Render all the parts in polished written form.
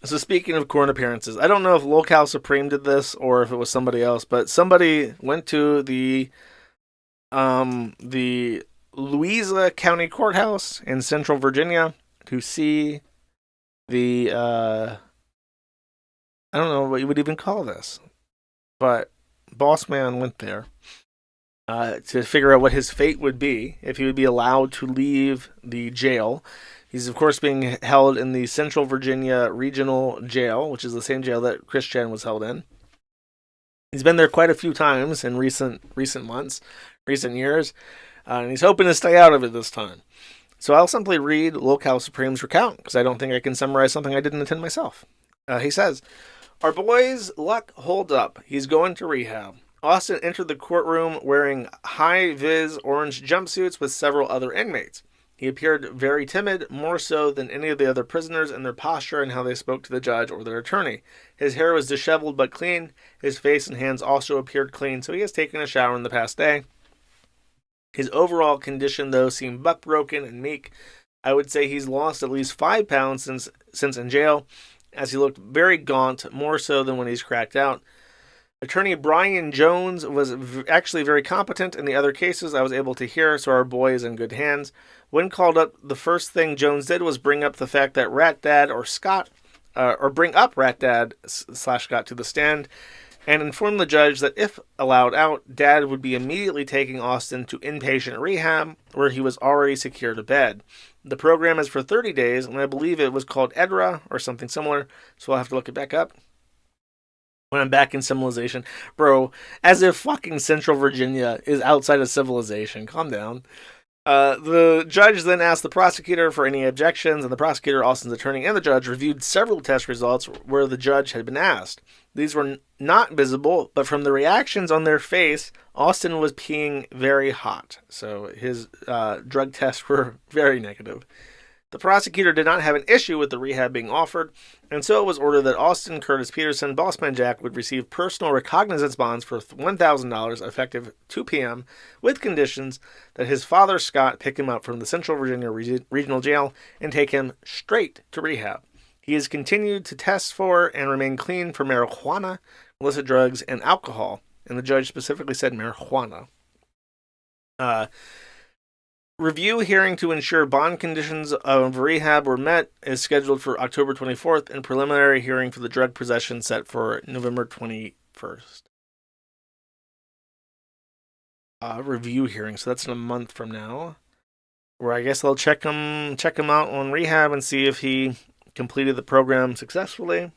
So speaking of court appearances, I don't know if Locale Supreme did this or if it was somebody else, but somebody went to the Louisa County Courthouse in Central Virginia to see the I don't know what you would even call this, but Bossman went there to figure out what his fate would be if he would be allowed to leave the jail. He's, of course, being held in the Central Virginia Regional Jail, which is the same jail that Christian was held in. He's been there quite a few times in recent months, recent years, and he's hoping to stay out of it this time. So I'll simply read Locale Supreme's recount, because I don't think I can summarize something I didn't attend myself. He says, "Our boy's luck holds up. He's going to rehab. Austin entered the courtroom wearing high-vis orange jumpsuits with several other inmates. He appeared very timid, more so than any of the other prisoners in their posture and how they spoke to the judge or their attorney. His hair was disheveled but clean. His face and hands also appeared clean, so he has taken a shower in the past day. His overall condition, though, seemed buck-broken and meek. I would say he's lost at least 5 pounds since in jail, as he looked very gaunt, more so than when he's cracked out. Attorney Brian Jones was actually very competent in the other cases I was able to hear, so our boy is in good hands. When called up, the first thing Jones did was bring up the fact that Rat Dad or Scott, or bring up Rat Dad / Scott to the stand, and inform the judge that if allowed out, Dad would be immediately taking Austin to inpatient rehab, where he was already secured to bed. The program is for 30 days, and I believe it was called EDRA or something similar, so I'll have to look it back up when I'm back in civilization. Bro, as if fucking Central Virginia is outside of civilization. Calm down. The judge then asked the prosecutor for any objections, and the prosecutor, Austin's attorney, and the judge reviewed several test results where the judge had been asked. These were not visible, but from the reactions on their face, Austin was peeing very hot. So his drug tests were very negative. The prosecutor did not have an issue with the rehab being offered, and so it was ordered that Austin Curtis Peterson, Bossman Jack, would receive personal recognizance bonds for $1,000 effective 2 p.m., with conditions that his father, Scott, pick him up from the Central Virginia Regional Jail and take him straight to rehab. He has continued to test for and remain clean for marijuana, illicit drugs, and alcohol, and the judge specifically said marijuana. Review hearing to ensure bond conditions of rehab were met is scheduled for October 24th, and preliminary hearing for the drug possession set for November 21st. Review hearing, so that's in a month from now, where I guess they'll check him out on rehab and see if he completed the program successfully,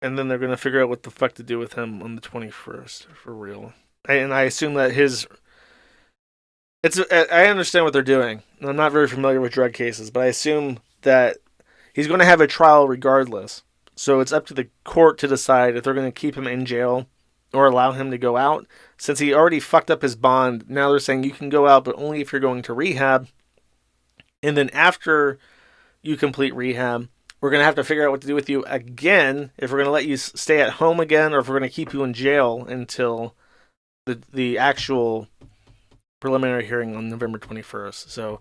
and then they're going to figure out what the fuck to do with him on the 21st, for real. And I assume that I understand what they're doing. I'm not very familiar with drug cases, but I assume that he's going to have a trial regardless. So it's up to the court to decide if they're going to keep him in jail or allow him to go out. Since he already fucked up his bond, now they're saying you can go out, but only if you're going to rehab. And then after you complete rehab, we're going to have to figure out what to do with you again, if we're going to let you stay at home again, or if we're going to keep you in jail until the actual preliminary hearing on November 21st. So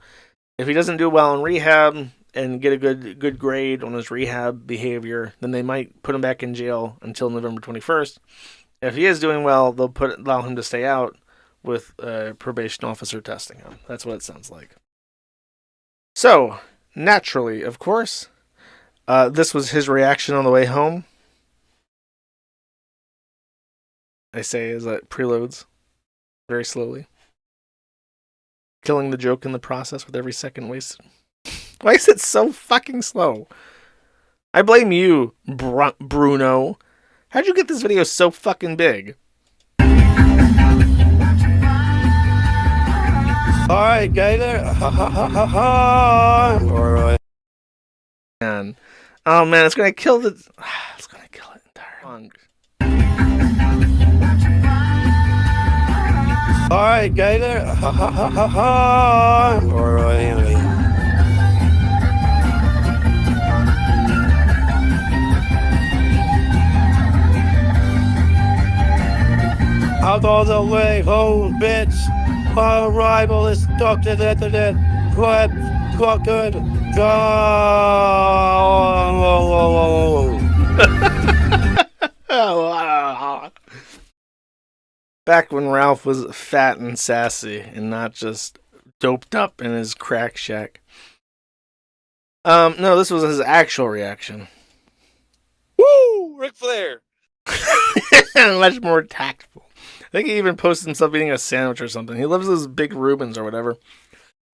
if he doesn't do well in rehab and get a good grade on his rehab behavior, then they might put him back in jail until November 21st. If he is doing well, they'll allow him to stay out with a probation officer testing him. That's what it sounds like. So, naturally, of course, this was his reaction on the way home. I say as that preloads very slowly, killing the joke in the process with every second wasted. Why is it so fucking slow? I blame you, Bruno. How'd you get this video so fucking big? Alright, Gator. Alright. Man. Oh man, it's gonna kill it entirely. Alright, Gator. Alright. Out all the way home, bitch. My rival is stuck to the internet. Good. Go. Back when Ralph was fat and sassy and not just doped up in his crack shack. No, this was his actual reaction. Woo! Ric Flair. Much more tactful. I think he even posted himself eating a sandwich or something. He loves those big Reubens or whatever.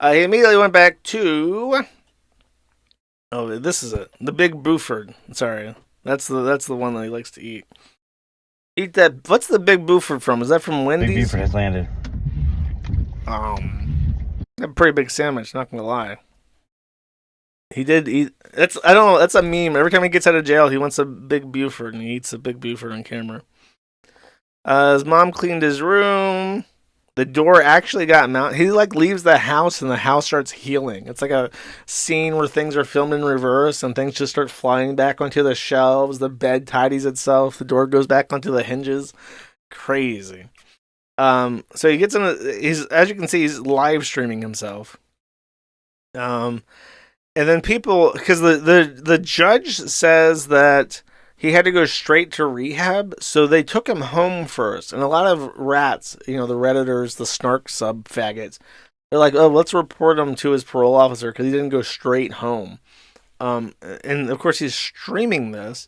He immediately went back to. Oh, this is it. The Big Buford. Sorry, that's the one that he likes to eat. Eat that. What's the Big Buford from? Is that from Wendy's? Big Buford has landed. A pretty big sandwich. Not gonna lie. He did eat. I don't know. That's a meme. Every time he gets out of jail, he wants a Big Buford, and he eats a Big Buford on camera. His mom cleaned his room. The door actually got mounted. He leaves the house and the house starts healing. It's like a scene where things are filmed in reverse and things just start flying back onto the shelves. The bed tidies itself. The door goes back onto the hinges. Crazy. So he gets in. As you can see, he's live streaming himself. And then people, because the judge says that he had to go straight to rehab, so they took him home first. And a lot of rats, the Redditors, the snark sub faggots, they're like, oh, let's report him to his parole officer because he didn't go straight home. And of course, he's streaming this.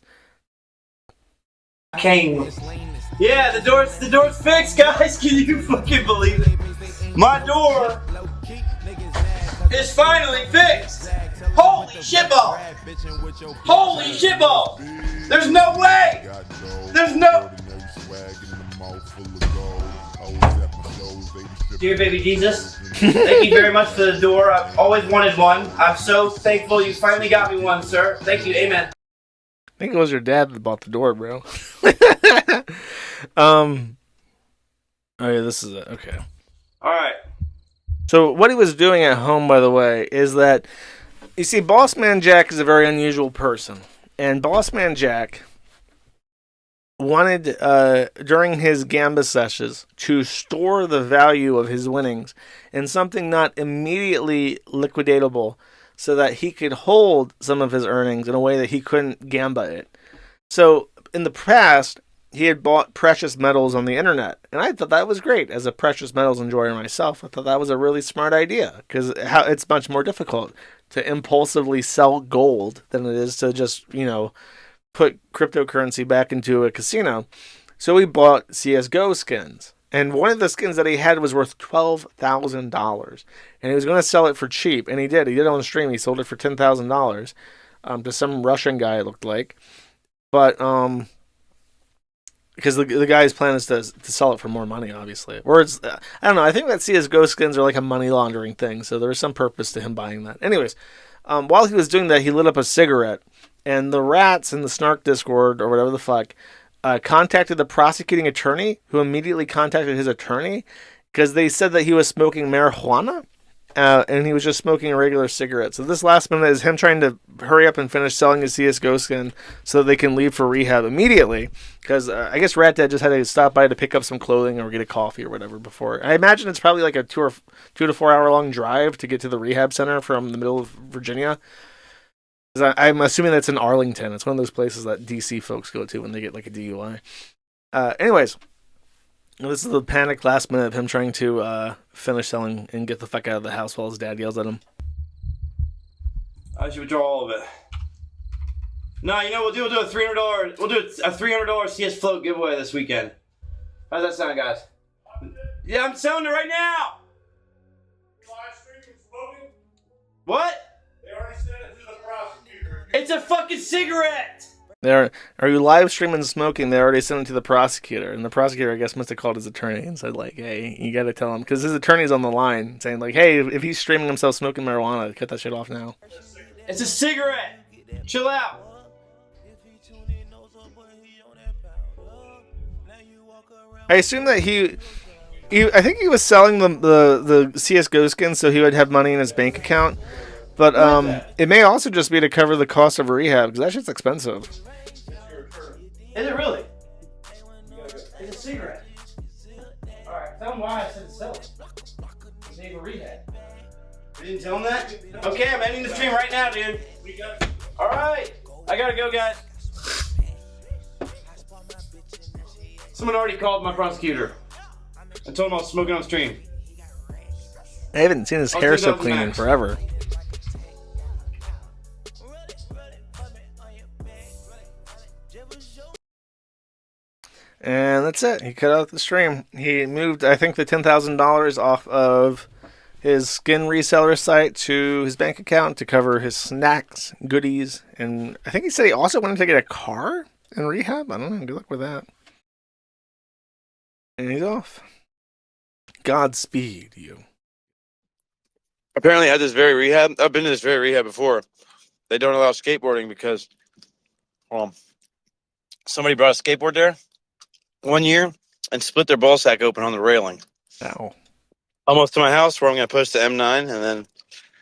Yeah, the door's fixed, guys. Can you fucking believe it? My door is finally fixed. Holy shitball! Holy shitball! There's no way! There's no... Dear baby Jesus, thank you very much for the door. I've always wanted one. I'm so thankful you finally got me one, sir. Thank you. Amen. I think it was your dad that bought the door, bro. Oh yeah, this is it. Okay. All right. So what he was doing at home, by the way, is that you see, Bossman Jack is a very unusual person, and Bossman Jack wanted during his gamba sessions to store the value of his winnings in something not immediately liquidatable, so that he could hold some of his earnings in a way that he couldn't gamba it. So in the past, he had bought precious metals on the internet, and I thought that was great. As a precious metals enjoyer myself, I thought that was a really smart idea, because it's much more difficult to impulsively sell gold than it is to just, put cryptocurrency back into a casino. So he bought CSGO skins, and one of the skins that he had was worth $12,000, and he was going to sell it for cheap, and he did. He did it on stream. He sold it for $10,000 to some Russian guy, it looked like. But because the guy's plan is to sell it for more money, obviously. Or it's, I don't know, I think that CSGO skins are like a money laundering thing, so there was some purpose to him buying that. Anyways, while he was doing that, he lit up a cigarette, and the rats in the Snark Discord, or whatever the fuck, contacted the prosecuting attorney, who immediately contacted his attorney, because they said that he was smoking marijuana, and he was just smoking a regular cigarette. So this last minute is him trying to hurry up and finish selling his CSGO skin so that they can leave for rehab immediately. Because I guess Rat Dad just had to stop by to pick up some clothing or get a coffee or whatever before. I imagine it's probably like a 2 to 4 hour long drive to get to the rehab center from the middle of Virginia. I'm assuming that's in Arlington. It's one of those places that DC folks go to when they get like a DUI. Anyways. This is the panic last minute of him trying to finish selling and get the fuck out of the house while his dad yells at him. I should withdraw all of it. No, we'll do a $300. We'll do a $300 CS float giveaway this weekend. How's that sound, guys? Yeah, I'm selling it right now. Live streaming smoking? What? They already sent it to the prosecutor. It's a fucking cigarette. Are you live streaming smoking? They already sent it to the prosecutor, and the prosecutor, I guess, must have called his attorney and said, like, hey, you got to tell him, because his attorney's on the line saying, like, hey, if he's streaming himself smoking marijuana, cut that shit off now. It's a cigarette. Chill out. I assume that I think he was selling the CSGO skins so he would have money in his bank account. But it may also just be to cover the cost of rehab, because that shit's expensive. Is it really? It's a cigarette. Alright, tell him why I said sell it. It's need for rehab. You didn't tell him that? Okay, I'm ending the stream right now, dude. Alright, I gotta go, guys. Someone already called my prosecutor. I told him I was smoking on stream. I haven't seen his I'll hair take so that clean in next. forever. And that's it. He cut out the stream. He moved, I think, the $10,000 off of his skin reseller site to his bank account to cover his snacks, goodies, and I think he said he also wanted to get a car in rehab. I don't know. Good luck with that. And he's off. Godspeed, you. Apparently, at this very rehab, I've been to this very rehab before. They don't allow skateboarding because somebody brought a skateboard there one year and split their ball sack open on the railing. Ow. Almost to my house where I'm going to post the M9, and then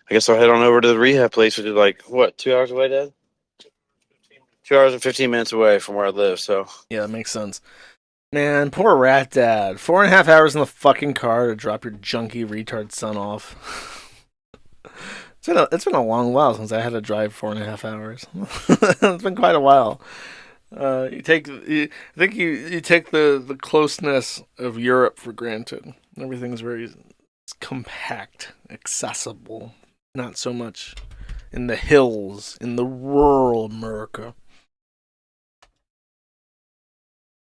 I guess I'll head on over to the rehab place, which is like, what, 2 hours away, Dad? 2 hours and 15 minutes away from where I live, so. Yeah, that makes sense. Man, poor rat dad. 4.5 hours in the fucking car to drop your junky retard son off. It's been a long while since I had to drive 4.5 hours. It's been quite a while. I think you take the closeness of Europe for granted. Everything's very compact, accessible. Not so much in the hills, in the rural America.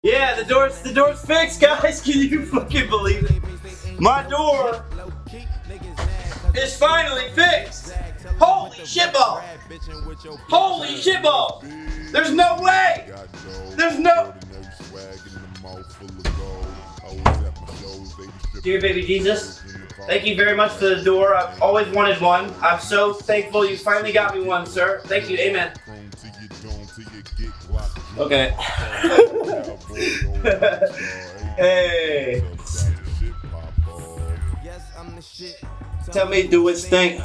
Yeah, the door's fixed, guys. Can you fucking believe it? My door is finally fixed. Holy shitball! Holy shitball! There's no way! There's no... Dear baby Jesus, thank you very much for the door. I've always wanted one. I'm so thankful you finally got me one, sir. Thank you. Amen. Okay. Hey. Tell me, do its thing.